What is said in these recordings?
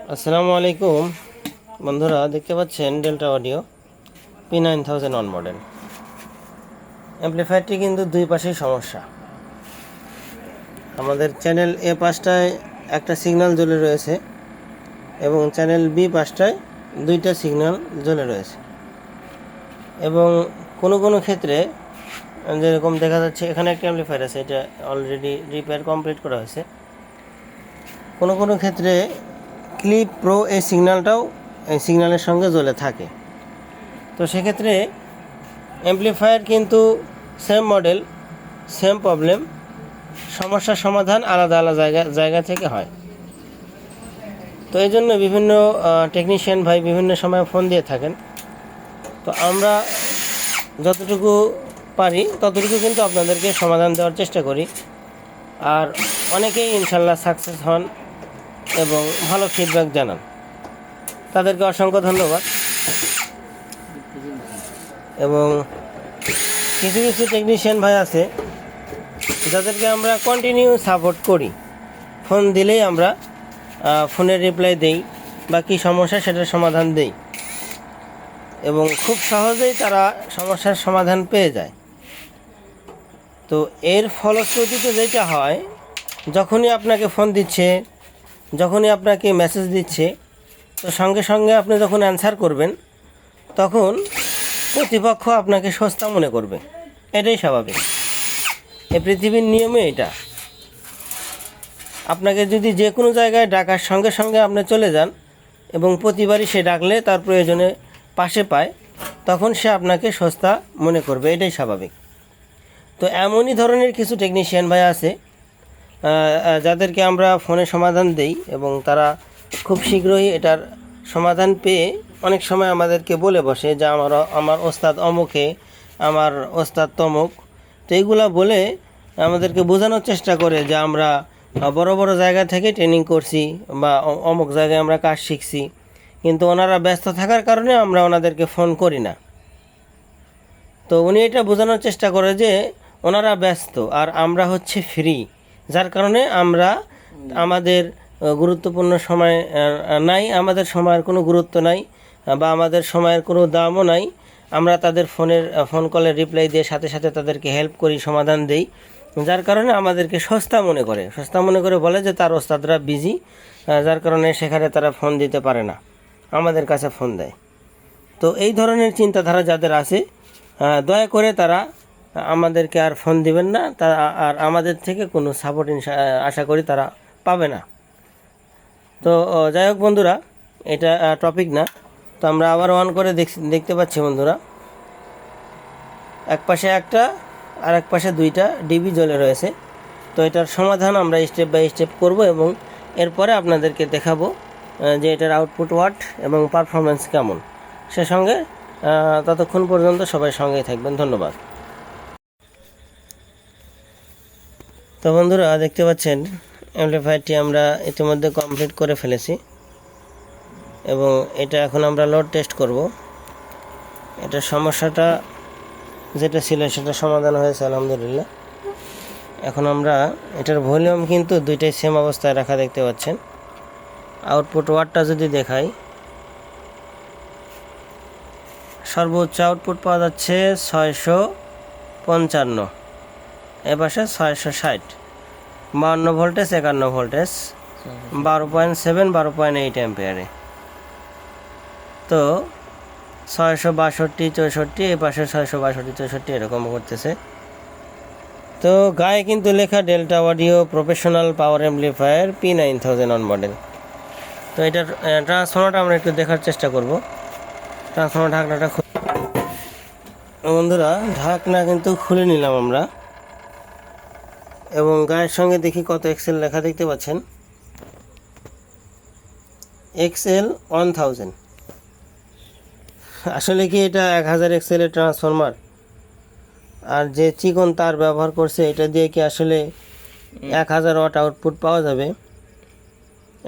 আসসালামু আলাইকুম বন্ধুরা, দেখতে পাচ্ছেন ডেল্টা অডিও P9001 মডেল অ্যাম্প্লিফায়ারটি কিন্তু দুই পাশেই সমস্যা। আমাদের চ্যানেল এ পাশটায় একটা সিগন্যাল জ্বলে রয়েছে এবং চ্যানেল বি পাশটায় দুইটা সিগন্যাল জ্বলে রয়েছে, এবং কোনো কোনো ক্ষেত্রে যেরকম দেখা যাচ্ছে এখানে একটা অ্যাম্প্লিফায়ার আছে, এটা অলরেডি রিপেয়ার কমপ্লিট করা হয়েছে। কোনো কোনো ক্ষেত্রে ক্লিপ প্রো এই সিগন্যালটাও এই সিগন্যালের সঙ্গে জ্বলে থাকে। তো সেক্ষেত্রে অ্যাম্প্লিফায়ার কিন্তু সেম মডেল, সেম প্রবলেম, সমস্যার সমাধান আলাদা আলাদা জায়গা থেকে হয়। তো এই জন্য বিভিন্ন টেকনিশিয়ান ভাই বিভিন্ন সময় ফোন দিয়ে থাকেন। তো আমরা যতটুকু পারি ততটুকু কিন্তু আপনাদেরকে সমাধান দেওয়ার চেষ্টা করি, আর অনেকেই ইনশাল্লাহ সাকসেস হন এবং ভালো ফিডব্যাক জানান। তাদেরকে অসংখ্য ধন্যবাদ। এবং কিছু কিছু টেকনিশিয়ান ভাই আছে যাদেরকে আমরা কন্টিনিউ সাপোর্ট করি, ফোন দিলেই আমরা ফোনের রিপ্লাই দেই বা কী সমস্যা সেটার সমাধান দেই, এবং খুব সহজেই তারা সমস্যার সমাধান পেয়ে যায়। তো এর ফলশ্রুতিতে যেটা হয়, যখনই আপনাকে ফোন দিচ্ছে, যখনই আপনাকে মেসেজ দিচ্ছে, তো সঙ্গে সঙ্গে আপনি যখন অ্যান্সার করবেন তখন প্রতিপক্ষ আপনাকে সস্তা মনে করবে। এটাই স্বাভাবিক, এ পৃথিবীর নিয়মে এটা। আপনাকে যদি যে কোনো জায়গায় ডাকার সঙ্গে সঙ্গে আপনি চলে যান এবং প্রতিবারই সে ডাকলে তার প্রয়োজনে পাশে পায়, তখন সে আপনাকে সস্তা মনে করবে, এটাই স্বাভাবিক। তো এমনই ধরনের কিছু টেকনিশিয়ান ভাই আছে যাদেরকে আমরা ফোনে সমাধান দেই এবং তারা খুব শীঘ্রই এটার সমাধান পেয়ে অনেক সময় আমাদেরকে বলে বসে যে আমার ওস্তাদ অমুকে, আমার ওস্তাদ তমুক। তো এইগুলা বলে আমাদেরকে বোঝানোর চেষ্টা করে যে আমরা বড় বড় জায়গা থেকে ট্রেনিং করছি বা অমুক জায়গায় আমরা কাজ শিখছি, কিন্তু ওনারা ব্যস্ত থাকার কারণে আমরা ওনাদেরকে ফোন করি না। তো উনি এটা বোঝানোর চেষ্টা করে যে ওনারা ব্যস্ত আর আমরা হচ্ছে ফ্রি, যার কারণে আমরা আমাদের গুরুত্বপূর্ণ সময় নাই, আমাদের সময়ের কোনো গুরুত্ব নাই বা আমাদের সময়ের কোনো দামও নাই। আমরা তাদের ফোন কলের রিপ্লাই দিয়ে সাথে সাথে তাদেরকে হেল্প করি, সমাধান দেই, যার কারণে আমাদেরকে সস্তা মনে করে বলে যে তার ওস্তাদরা বিজি, যার কারণে সেখানে তারা ফোন দিতে পারে না, আমাদের কাছে ফোন দেয়। তো এই ধরনের চিন্তাধারা যাদের আছে, দয়া করে তারা আমাদেরকে আর ফোন দিবেন না, আর আমাদের থেকে কোনো সাপোর্ট আশা করি তারা পাবে না। তো যাই হোক বন্ধুরা, এটা টপিক না। তো আমরা আবার অন করে দেখতে পাচ্ছি বন্ধুরা, এক পাশে একটা আর এক পাশে দুইটা ডিবি জ্বলে রয়েছে। তো এটার সমাধান আমরা স্টেপ বাই স্টেপ করব এবং এরপরে আপনাদেরকে দেখাবো যে এটার আউটপুট ওয়াট এবং পারফরমেন্স কেমন। সে সঙ্গে ততক্ষণ পর্যন্ত সবাই সঙ্গেই থাকবেন। ধন্যবাদ। তো বন্ধুরা, দেখতে পাচ্ছেন অ্যাম্প্লিফায়ারটি আমরা ইতিমধ্যে কমপ্লিট করে ফেলেছি এবং এটা এখন আমরা লোড টেস্ট করব। এটার সমস্যাটা যেটা ছিল সেটা সমাধান হয়েছে আলহামদুলিল্লাহ। এখন আমরা এটার ভলিউম কিন্তু দুইটাই সেম অবস্থায় রাখা দেখতে পাচ্ছেন। আউটপুট ওয়াটটা যদি দেখাই, সর্বোচ্চ আউটপুট পাওয়া যাচ্ছে 655, এ পাশে 660, 52 ভোল্টেজ 51 ভোল্টেজ, 12.7 12.8 অ্যাম্পিয়ারে। তো 662 64, এই পাশে 662 64 এরকম করতেছে। তো গায়ে কিন্তু লেখা ডেল্টা অডিও প্রফেশনাল পাওয়ার অ্যাম্প্লিফায়ার P9001 মডেল। তো এটার ট্রান্সফর্মারটা আমরা একটু দেখার চেষ্টা করব। ট্রান্সফর্মার ঢাকনাটা বন্ধুরা, ঢাকনা কিন্তু খুলে নিলাম আমরা, এবং গায়ের সঙ্গে দেখি কত এক্সেল লেখা দেখতে পাচ্ছেন, XL 1000। আসলে কি এটা 1000 এক্সেলের ট্রান্সফর্মার? আর যে চিকন তার ব্যবহার করছে, এটা দিয়ে কি আসলে 1000 ওয়াট আউটপুট পাওয়া যাবে?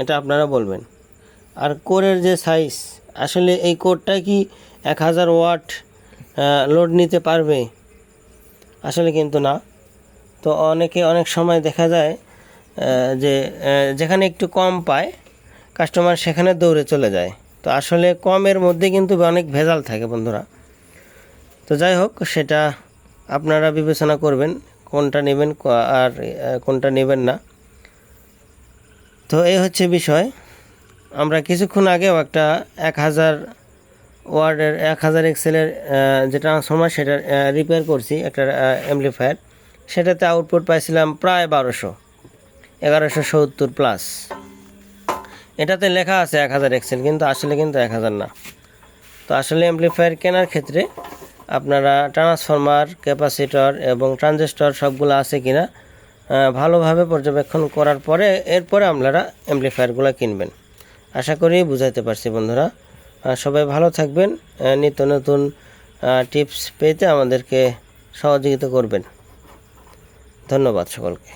এটা আপনারা বলবেন। আর কোরের যে সাইজ, আসলে এই কোরটা কি 1000 ওয়াট লোড নিতে পারবে? আসলে কিন্তু না। তো অনেক সময় দেখা যায় যে যেখানে একটু কম পায় কাস্টমার সেখানে দৌড়ে চলে যায়। তো আসলে কমের মধ্যে কিন্তু অনেক ভেজাল থাকে বন্ধুরা। তো যাই হোক, সেটা আপনারা বিবেচনা করবেন কোনটা নেবেন আর কোনটা নেবেন না। তো এই হচ্ছে বিষয়। আমরা কিছুক্ষণ আগেও একটা 1000 ওয়ার্ডের 1000 এক্সেলের যে ট্রান্সফরমার সেটা রিপেয়ার করছি, একটা অ্যাম্পলিফায়ার। সেটাতে আউটপুট পাইছিলাম প্রায় 1170 প্লাস। এটাতে লেখা আছে 1000 এক্সেল, কিন্তু আসলে কিন্তু 1000 না। তো আসলে অ্যাম্পলিফায়ার কেনার ক্ষেত্রে আপনারা ট্রান্সফরমার, ক্যাপাসিটর এবং ট্রানজিস্টর সবগুলো আছে কিনা ভালোভাবে পর্যবেক্ষণ করার পরে এরপরে আপনারা অ্যাম্পলিফায়ারগুলো কিনবেন। আশা করি বুঝাইতে পারছি বন্ধুরা। সবাই ভালো থাকবেন। নিত্য নতুন টিপস পেতে আমাদেরকে সহযোগিতা করবেন। ধন্যবাদ সকলকে।